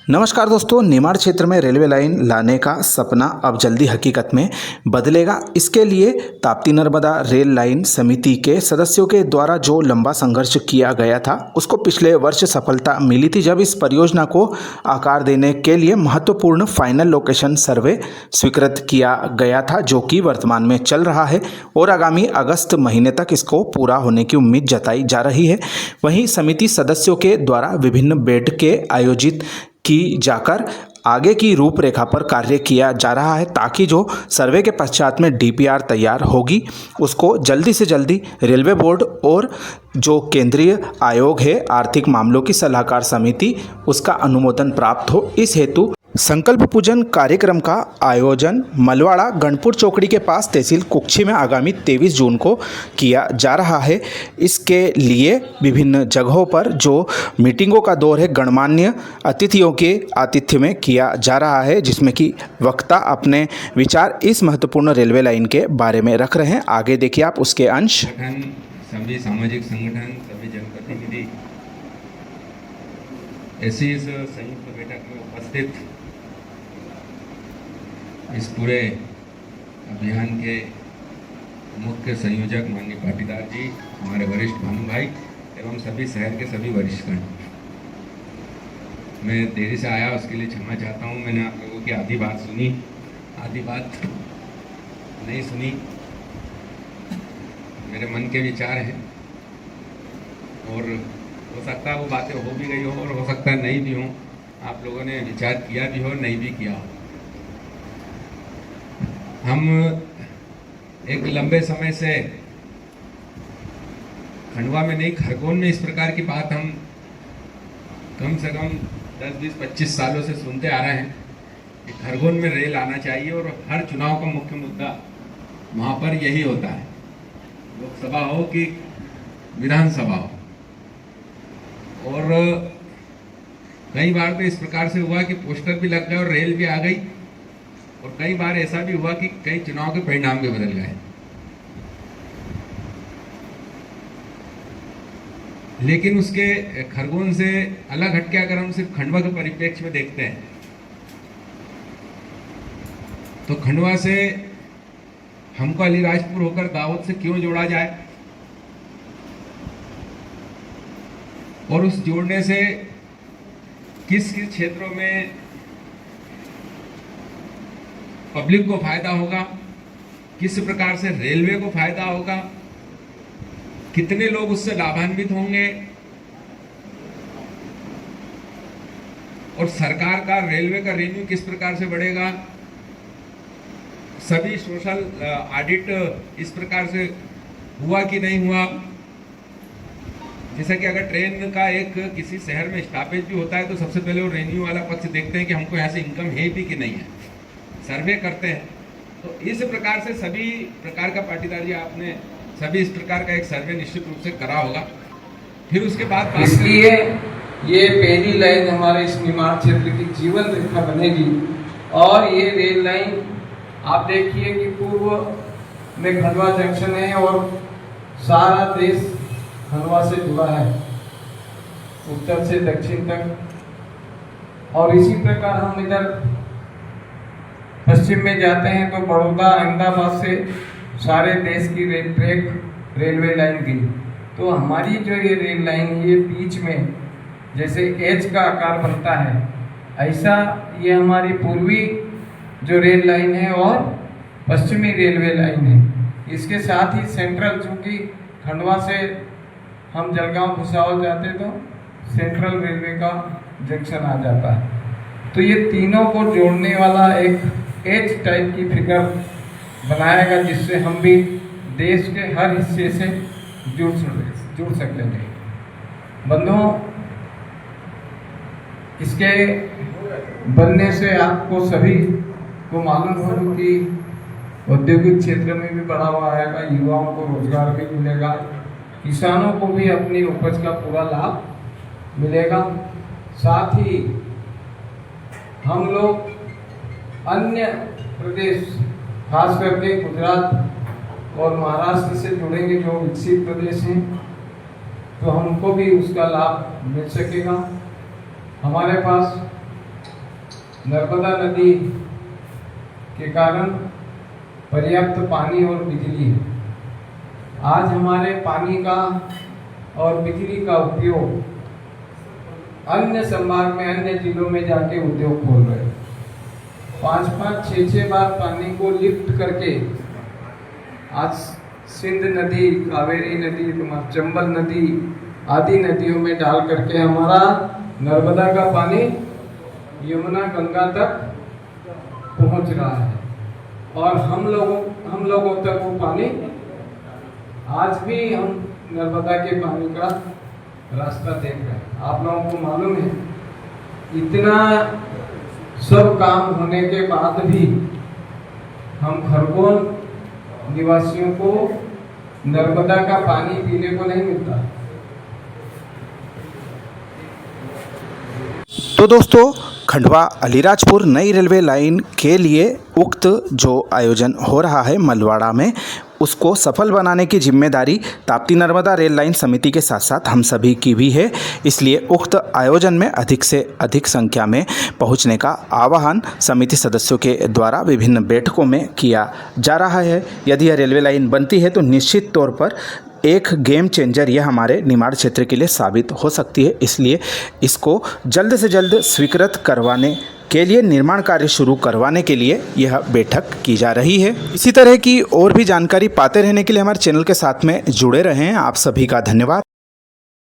नमस्कार दोस्तों, निमाड़ क्षेत्र में रेलवे लाइन लाने का सपना अब जल्दी हकीकत में बदलेगा। इसके लिए ताप्ती नर्मदा रेल लाइन समिति के सदस्यों के द्वारा जो लंबा संघर्ष किया गया था, उसको पिछले वर्ष सफलता मिली थी, जब इस परियोजना को आकार देने के लिए महत्वपूर्ण फाइनल लोकेशन सर्वे स्वीकृत किया गया था, जो कि वर्तमान में चल रहा है और आगामी अगस्त महीने तक इसको पूरा होने की उम्मीद जताई जा रही है। वहीं समिति सदस्यों के द्वारा विभिन्न बेड के आयोजित की जाकर आगे की रूपरेखा पर कार्य किया जा रहा है, ताकि जो सर्वे के पश्चात में डीपीआर तैयार होगी उसको जल्दी से जल्दी रेलवे बोर्ड और जो केंद्रीय आयोग है आर्थिक मामलों की सलाहकार समिति, उसका अनुमोदन प्राप्त हो। इस हेतु संकल्प पूजन कार्यक्रम का आयोजन मलवाड़ा गणपुर चौकड़ी के पास तहसील कुक्षी में आगामी 23 जून को किया जा रहा है। इसके लिए विभिन्न जगहों पर जो मीटिंगों का दौर है गणमान्य अतिथियों के आतिथ्य में किया जा रहा है, जिसमें कि वक्ता अपने विचार इस महत्वपूर्ण रेलवे लाइन के बारे में रख रहे हैं। आगे देखिए आप उसके अंश। सभी सामाजिक संगठन, सभी जनप्रतिनिधि ऐसी इस संयुक्त बैठक में उपस्थित इस पूरे अभियान के मुख्य संयोजक माननीय पाटीदार जी, हमारे वरिष्ठ भानु भाई एवं सभी शहर के सभी वरिष्ठगण, मैं देरी से आया उसके लिए क्षमा चाहता हूँ। मैंने आप लोगों की आधी बात सुनी, आधी बात नहीं सुनी। मेरे मन के विचार हैं और हो सकता है वो बातें हो भी गई हो और हो सकता है नहीं भी हो, आप लोगों ने विचार किया भी हो, नहीं भी किया हो। हम एक लंबे समय से खंडवा में नहीं, खरगोन में इस प्रकार की बात हम कम से कम 10, 20, 25 सालों से सुनते आ रहे हैं कि खरगोन में रेल आना चाहिए और हर चुनाव का मुख्य मुद्दा वहाँ पर यही होता है, लोकसभा हो कि विधानसभा हो। और कई बार तो इस प्रकार से हुआ कि पोस्टर भी लग गए और रेल भी आ गई, और कई बार ऐसा भी हुआ कि कई चुनाव के परिणाम भी बदल गए। लेकिन उसके खरगोन से अलग हटके अगर हम सिर्फ खंडवा के परिप्रेक्ष्य में देखते हैं तो खंडवा से हमको अलीराजपुर होकर दाहोद से क्यों जोड़ा जाए, और उस जोड़ने से किस किस क्षेत्रों में पब्लिक को फायदा होगा, किस प्रकार से रेलवे को फायदा होगा, कितने लोग उससे लाभान्वित होंगे, और सरकार का रेलवे का रेवेन्यू किस प्रकार से बढ़ेगा। सभी सोशल ऑडिट इस प्रकार से हुआ कि नहीं हुआ। जैसा कि अगर ट्रेन का एक किसी शहर में स्टॉपेज भी होता है तो सबसे पहले वो रेवेन्यू वाला पक्ष देखते हैं कि हमको यहाँ से इनकम है भी कि नहीं है, सर्वे करते हैं। तो इस प्रकार से सभी प्रकार का पाटीदार जी, आपने सभी इस प्रकार का एक सर्वे निश्चित रूप से करा होगा। फिर उसके बाद इसलिए ये पहली लाइन हमारे इस निमाड़ क्षेत्र की जीवन रेखा बनेगी। और ये रेल लाइन आप देखिए कि पूर्व में खंडवा जंक्शन है और सारा देश खंडवा से जुड़ा है, उत्तर से दक्षिण तक। और इसी प्रकार हम इधर पश्चिम में जाते हैं तो बड़ौदा, अहमदाबाद से सारे देश की रेलवे लाइन गई। तो हमारी जो ये रेल लाइन है, ये बीच में जैसे एच का आकार बनता है, ऐसा ये हमारी पूर्वी जो रेल लाइन है और पश्चिमी रेलवे लाइन है। इसके साथ ही सेंट्रल, चूँकि खंडवा से हम जलगांव भुसावल जाते तो सेंट्रल रेलवे का जंक्शन आ जाता है। तो ये तीनों को जोड़ने वाला एक एच टाइप की फिगर बनाएगा, जिससे हम भी देश के हर हिस्से से जुड़ सकते हैं। बंधुओं, इसके बनने से आपको सभी को मालूम होगा कि औद्योगिक क्षेत्र में भी बढ़ावा आएगा, युवाओं को रोजगार भी मिलेगा, किसानों को भी अपनी उपज का पूरा लाभ मिलेगा। साथ ही हम लोग अन्य प्रदेश, खास करके गुजरात और महाराष्ट्र से जुड़ेंगे, जो विकसित प्रदेश हैं, तो हमको भी उसका लाभ मिल सकेगा। हमारे पास नर्मदा नदी के कारण पर्याप्त पानी और बिजली है। आज हमारे पानी का और बिजली का उपयोग अन्य संभाग में, अन्य जिलों में जाके उद्योग खोल रहे हैं। 5-5, 6-6 बार पानी को लिफ्ट करके आज सिंध नदी, कावेरी नदी, चंबल नदी आदि नदियों में डाल करके हमारा नर्मदा का पानी यमुना, गंगा तक पहुंच रहा है। और हम लोगों तक वो पानी आज भी हम नर्मदा के पानी का रास्ता देख रहे हैं। आप लोगों को मालूम है, इतना सब काम होने के बाद भी हम खरगोन निवासियों को नर्मदा का पानी पीने को नहीं मिलता। तो दोस्तों, खंडवा अलीराजपुर नई रेलवे लाइन के लिए उक्त जो आयोजन हो रहा है मलवाड़ा में, उसको सफल बनाने की जिम्मेदारी ताप्ती नर्मदा रेल लाइन समिति के साथ साथ हम सभी की भी है। इसलिए उक्त आयोजन में अधिक से अधिक संख्या में पहुंचने का आह्वान समिति सदस्यों के द्वारा विभिन्न बैठकों में किया जा रहा है। यदि यह रेलवे लाइन बनती है तो निश्चित तौर पर एक गेम चेंजर यह हमारे निमाड़ क्षेत्र के लिए साबित हो सकती है। इसलिए इसको जल्द से जल्द स्वीकृत करवाने के लिए, निर्माण कार्य शुरू करवाने के लिए यह बैठक की जा रही है। इसी तरह की और भी जानकारी पाते रहने के लिए हमारे चैनल के साथ में जुड़े रहें। आप सभी का धन्यवाद।